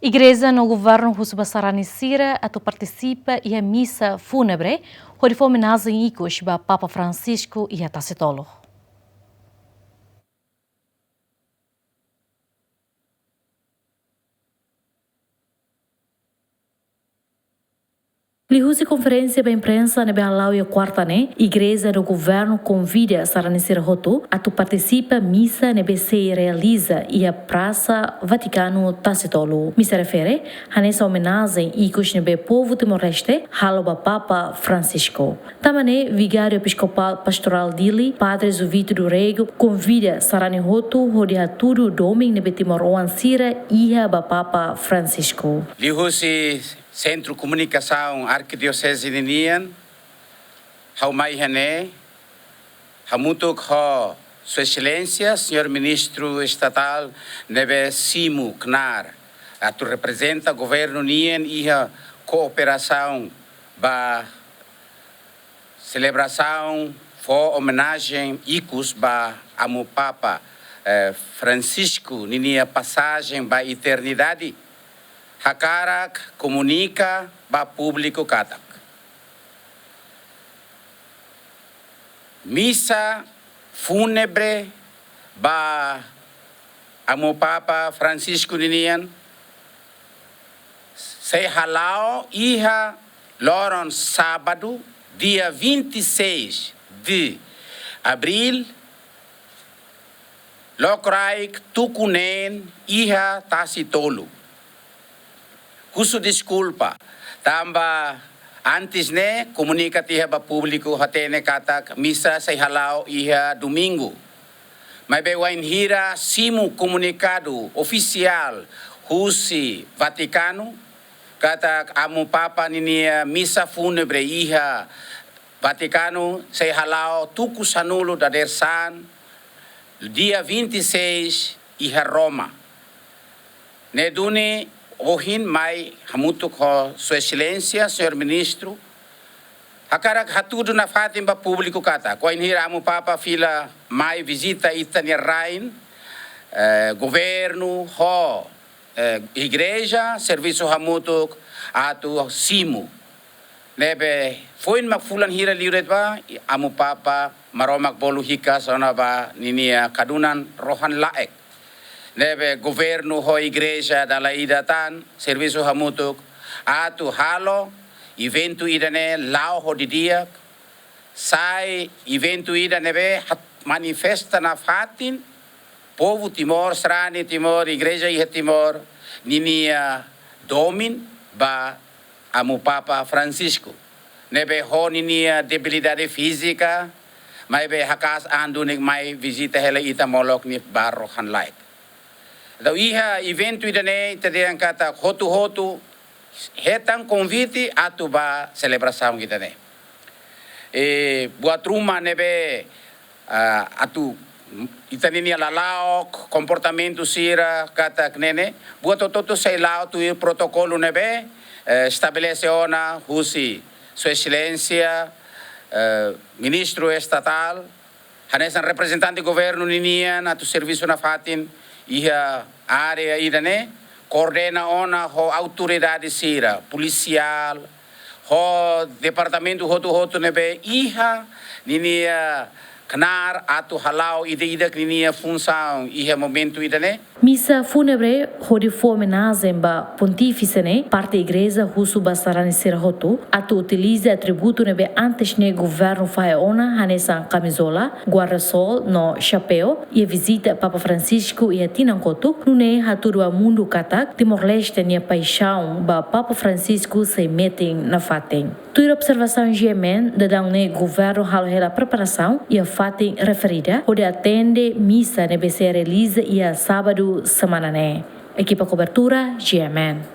Igreja no Governo husu Sarani sira atau partisipa e a Missa fúnebre, hodi omenajen ikus ba Papa Francisco e a Tasi-Tolu. Lihusi conferência da imprensa na Behalau e a quarta, Igreja do Governo convida Sarani sira hotu a tu participa missa na BC realiza e a Praça Vaticano Tasi-Tolu. Missa refere a nessa homenagem ikus nebe povo timor-leste haloba Papa Francisco. Tamane vigário episcopal pastoral dili, Padre Zuvito do Rego, convida Sarani hotu hodi haturu doming nebe Timor-Oan sira ia ba Papa Francisco. Lihusi Centro Comunicação Arquidiocese de Nian, Haumai Hané, Hamutuk Ho, Sua Excelência, Senhor Ministro Estatal Nebe Simu Knar, a tu representa o Governo Nian e a cooperação ba celebração for homenagem ikus ba amo Papa Francisco ninia passagem ba eternidade. Hakarak comunica ba público katak. Missa fúnebre ba amo Papa Francisco ninian se halau iha loron sábado dia 26 de abril lokraik tukunen iha Tasi-Tolu. Husu desculpa, tamba antes comunicativa ba público hatene katak missa sa halau iha domingo. May bewain hira simu comunicado oficial husi Vaticano katak amo Papa ninia missa fúnebre iha Vaticano sa halau tuku sanulo da dersan dia 26 iha Roma. Neduni Ohin mai hamutuk ho Sua Excelência, Senhor Ministro, hakarak hatudo na fatin ba público kata. Koin hira amo Papa fila mai visita itania rain, Governo ho Igreja, serviço hamutuk atu simu. Nebe foin magfulan hira liuret ba amo Papa maromak bolu hika sona ba ninia kadunan rohan laek. Nebe Governo ho Igreja da laidatan serviço hamutuk atu halo evento idane lao hodidiak sai evento idane manifesta na fatin povo Timor Sarani Timor Igreja e Timor ninia domin ba amo Papa Francisco nebe ho ninia debilidade física mai be hakas andunik mai visita hela ita molok ni barrohan like. Daw iha evento idane tadiang kata hotu hetang convite atu ba celebração idane. Buat rumah nebe atu itanini lalao comportamento sira kata nene buat toto sei lao tu protocolo nebe estabelece ona husi Sua Excelência Ministro Estatal hanesan representante governo ninian atu serviço na fatin iha área idane coordena ona ho autoridade sira policial ho departamento hotu nebe iha ninia knar atu halau ida ninia função iha momento idane. Missa fúnebre hodi homenagem ba pontífice parte igreja husu ba Sarani sira hotu atu utiliza atributo nebe antes governo fai ona hanesan camisola guarda-sol no chapéu e visita Papa Francisco e a tinankotu nune haturu a mundo katak Timor-Leste nia paixão ba Papa Francisco se metem na fatem. Tuir observação gemen dadang governo halo hela preparação e a fatem referida hodi atende missa nebe se realiza e a sábado semana. Equipa cobertura GMN.